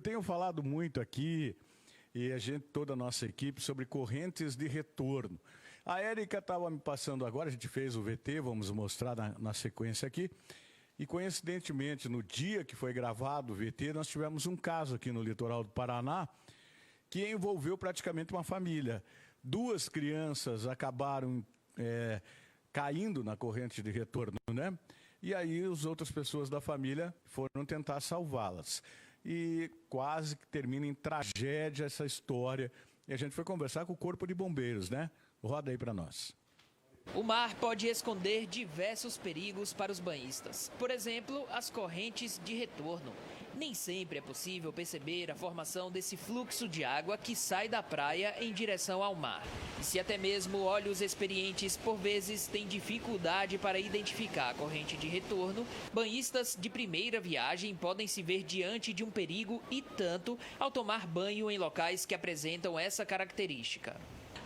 Tenho falado muito aqui, e toda a nossa equipe, sobre correntes de retorno. A Érica estava me passando agora, a gente fez o VT, vamos mostrar na sequência aqui. E coincidentemente, no dia que foi gravado o VT, nós tivemos um caso aqui no litoral do Paraná, que envolveu praticamente uma família. 2 crianças acabaram caindo na corrente de retorno, né? E aí as outras pessoas da família foram tentar salvá-las. E quase que termina em tragédia essa história. E a gente foi conversar com o Corpo de Bombeiros, né? Roda aí para nós. O mar pode esconder diversos perigos para os banhistas. Por exemplo, as correntes de retorno. Nem sempre é possível perceber a formação desse fluxo de água que sai da praia em direção ao mar. E se até mesmo olhos experientes por vezes têm dificuldade para identificar a corrente de retorno, banhistas de primeira viagem podem se ver diante de um perigo e tanto ao tomar banho em locais que apresentam essa característica.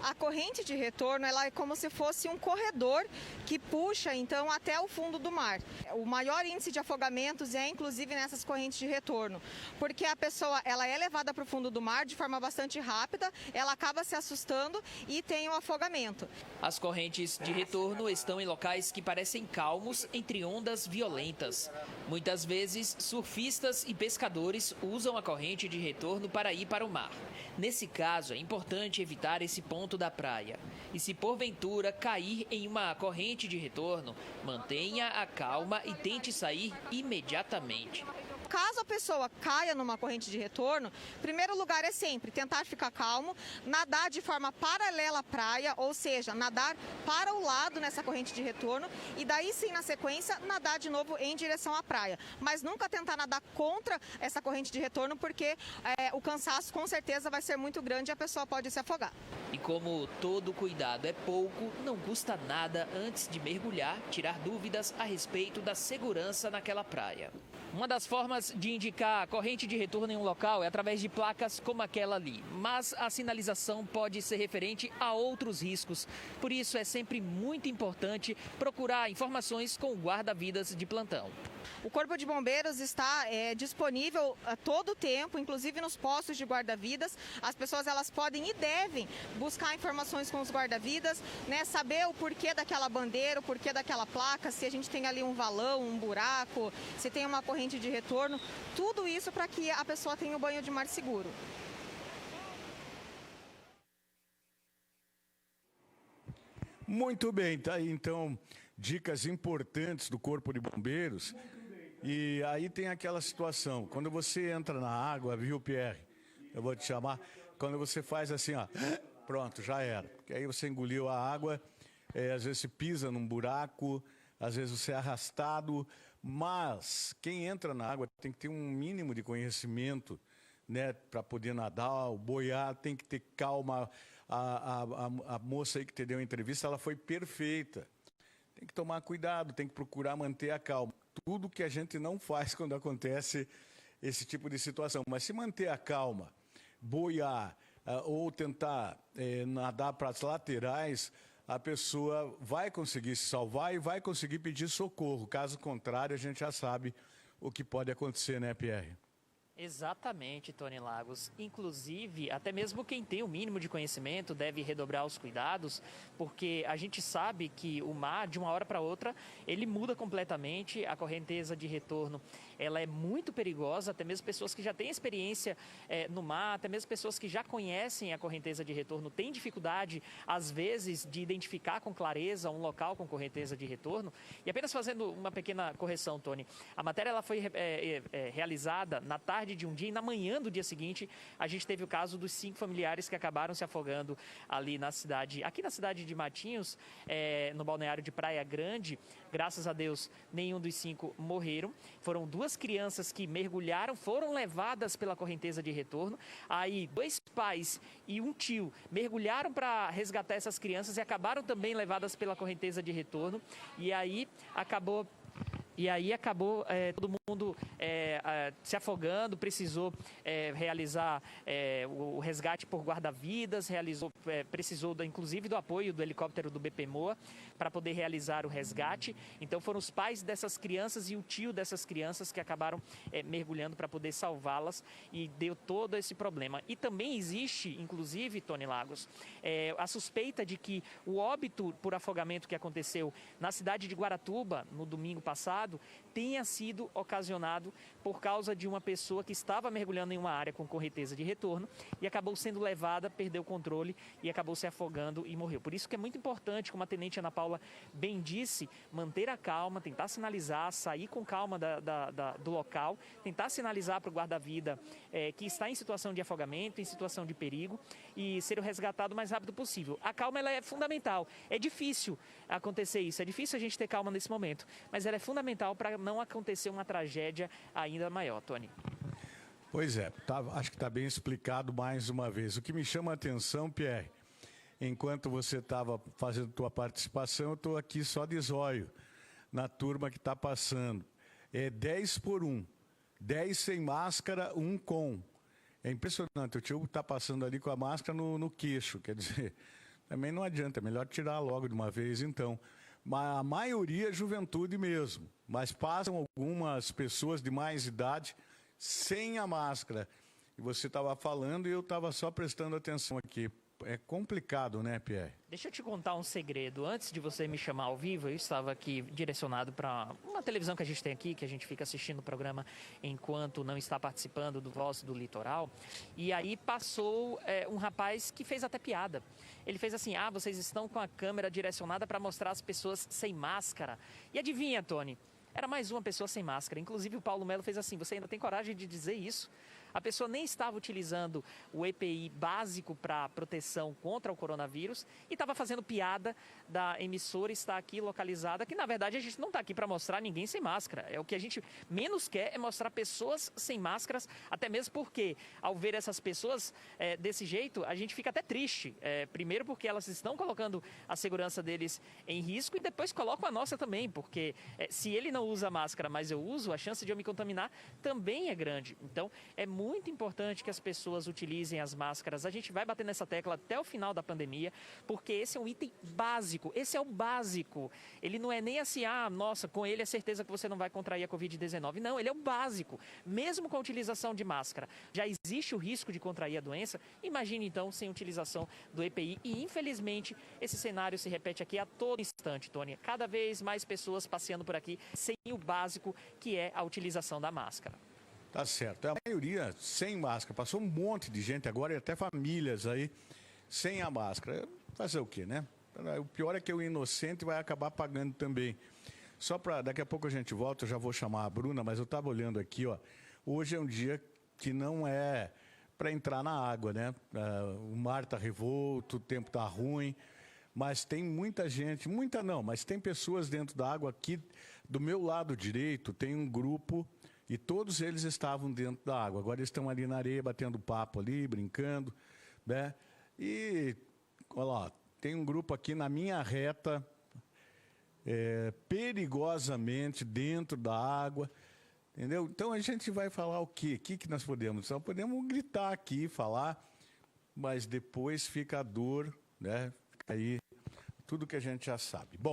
A corrente de retorno ela é como se fosse um corredor que puxa então até o fundo do mar. O maior índice de afogamentos é inclusive nessas correntes de retorno, porque a pessoa ela é levada para o fundo do mar de forma bastante rápida, ela acaba se assustando e tem um afogamento. As correntes de retorno estão em locais que parecem calmos entre ondas violentas. Muitas vezes, surfistas e pescadores usam a corrente de retorno para ir para o mar. Nesse caso, é importante evitar esse ponto da praia. E se porventura cair em uma corrente de retorno, mantenha a calma e tente sair imediatamente. Caso a pessoa caia numa corrente de retorno, primeiro lugar é sempre tentar ficar calmo, nadar de forma paralela à praia, ou seja, nadar para o lado nessa corrente de retorno e daí sim, na sequência, nadar de novo em direção à praia. Mas nunca tentar nadar contra essa corrente de retorno, porque o cansaço com certeza vai ser muito grande e a pessoa pode se afogar. E como todo cuidado é pouco, não custa nada antes de mergulhar, tirar dúvidas a respeito da segurança naquela praia. Uma das formas de indicar a corrente de retorno em um local é através de placas como aquela ali. Mas a sinalização pode ser referente a outros riscos. Por isso é sempre muito importante procurar informações com o guarda-vidas de plantão. O Corpo de Bombeiros está disponível a todo tempo, inclusive nos postos de guarda-vidas. As pessoas elas podem e devem buscar informações com os guarda-vidas, né, saber o porquê daquela bandeira, o porquê daquela placa, se a gente tem ali um valão, um buraco, se tem uma corrente de retorno, tudo isso para que a pessoa tenha um banho de mar seguro. Muito bem, tá aí então dicas importantes do Corpo de Bombeiros. E aí tem aquela situação, quando você entra na água, viu, Pierre? Eu vou te chamar, quando você faz assim, ó, pronto, já era. Porque aí você engoliu a água, às vezes você pisa num buraco, às vezes você é arrastado, mas quem entra na água tem que ter um mínimo de conhecimento, né, para poder nadar, boiar, tem que ter calma. A moça aí que te deu a entrevista, ela foi perfeita. Tem que tomar cuidado, tem que procurar manter a calma. Tudo que a gente não faz quando acontece esse tipo de situação. Mas se manter a calma, boiar ou tentar nadar para as laterais, a pessoa vai conseguir se salvar e vai conseguir pedir socorro. Caso contrário, a gente já sabe o que pode acontecer, né, Pierre? Exatamente, Tony Lagos. Inclusive, até mesmo quem tem o mínimo de conhecimento deve redobrar os cuidados, porque a gente sabe que o mar, de uma hora para outra, ele muda completamente. A correnteza de retorno, ela é muito perigosa, até mesmo pessoas que já têm experiência no mar, até mesmo pessoas que já conhecem a correnteza de retorno, têm dificuldade, às vezes, de identificar com clareza um local com correnteza de retorno. E apenas fazendo uma pequena correção, Tony, a matéria ela foi realizada na tarde de um dia e na manhã do dia seguinte a gente teve o caso dos 5 familiares que acabaram se afogando ali na cidade, aqui na cidade de Matinhos, no balneário de Praia Grande. Graças a Deus, nenhum dos 5 morreram. Foram 2 crianças que mergulharam, foram levadas pela correnteza de retorno. Aí 2 pais e um tio mergulharam para resgatar essas crianças e acabaram também levadas pela correnteza de retorno. E aí acabou E aí acabou todo mundo se afogando, precisou realizar o resgate por guarda-vidas, precisou inclusive do apoio do helicóptero do BPMOA para poder realizar o resgate. Então foram os pais dessas crianças e o tio dessas crianças que acabaram mergulhando para poder salvá-las, e deu todo esse problema. E também existe, inclusive, Tony Lagos, a suspeita de que o óbito por afogamento que aconteceu na cidade de Guaratuba no domingo passado tenha sido ocasionado por causa de uma pessoa que estava mergulhando em uma área com correnteza de retorno e acabou sendo levada, perdeu o controle e acabou se afogando e morreu. Por isso que é muito importante, como a Tenente Ana Paula bem disse, manter a calma, tentar sinalizar, sair com calma do local, tentar sinalizar para o guarda-vida que está em situação de afogamento, em situação de perigo, e ser resgatado o mais rápido possível. A calma ela é fundamental. É difícil acontecer isso, é difícil a gente ter calma nesse momento, mas ela é fundamental para não acontecer uma tragédia ainda maior, Tony. Pois é, acho que está bem explicado mais uma vez. O que me chama a atenção, Pierre, enquanto você estava fazendo tua participação, eu estou aqui só de zóio na turma que está passando. É 10 por 1, 10 sem máscara, 1 com. É impressionante, o tio está passando ali com a máscara no queixo, quer dizer, também não adianta, é melhor tirar logo de uma vez então. Mas a maioria é juventude mesmo, mas passam algumas pessoas de mais idade sem a máscara. E você estava falando e eu estava só prestando atenção aqui. É complicado, né, Pierre? Deixa eu te contar um segredo. Antes de você me chamar ao vivo, eu estava aqui direcionado para uma televisão que a gente tem aqui, que a gente fica assistindo o programa enquanto não está participando do Voz do Litoral. E aí passou um rapaz que fez até piada. Ele fez assim: vocês estão com a câmera direcionada para mostrar as pessoas sem máscara. E adivinha, Tony? Era mais uma pessoa sem máscara. Inclusive o Paulo Melo fez assim: você ainda tem coragem de dizer isso? A pessoa nem estava utilizando o EPI básico para proteção contra o coronavírus e estava fazendo piada da emissora estar aqui localizada, que na verdade a gente não está aqui para mostrar ninguém sem máscara. O que a gente menos quer é mostrar pessoas sem máscaras, até mesmo porque ao ver essas pessoas desse jeito, a gente fica até triste. Primeiro porque elas estão colocando a segurança deles em risco e depois colocam a nossa também, porque se ele não usa máscara, mas eu uso, a chance de eu me contaminar também é grande. Então, é muito importante que as pessoas utilizem as máscaras. A gente vai bater nessa tecla até o final da pandemia, porque esse é um item básico. Esse é o básico. Ele não é nem assim, nossa, com ele é certeza que você não vai contrair a Covid-19. Não, ele é o básico. Mesmo com a utilização de máscara, já existe o risco de contrair a doença. Imagine, então, sem utilização do EPI. E, infelizmente, esse cenário se repete aqui a todo instante, Tony. Cada vez mais pessoas passeando por aqui sem o básico, que é a utilização da máscara. Tá certo. A maioria sem máscara. Passou um monte de gente agora e até famílias aí sem a máscara. Fazer o quê, né? O pior é que o inocente vai acabar pagando também. Só para daqui a pouco a gente volta, eu já vou chamar a Bruna, mas eu estava olhando aqui, ó. Hoje é um dia que não é para entrar na água, né? O mar está revolto, o tempo está ruim, mas tem muita gente, muita não, mas tem pessoas dentro da água aqui. Do meu lado direito tem um grupo e todos eles estavam dentro da água. Agora eles estão ali na areia, batendo papo ali, brincando, né? E, olha lá, tem um grupo aqui na minha reta, perigosamente dentro da água, entendeu? Então a gente vai falar o quê? O que nós podemos? Só podemos gritar aqui, falar, mas depois fica a dor, né? Fica aí tudo que a gente já sabe. Bom,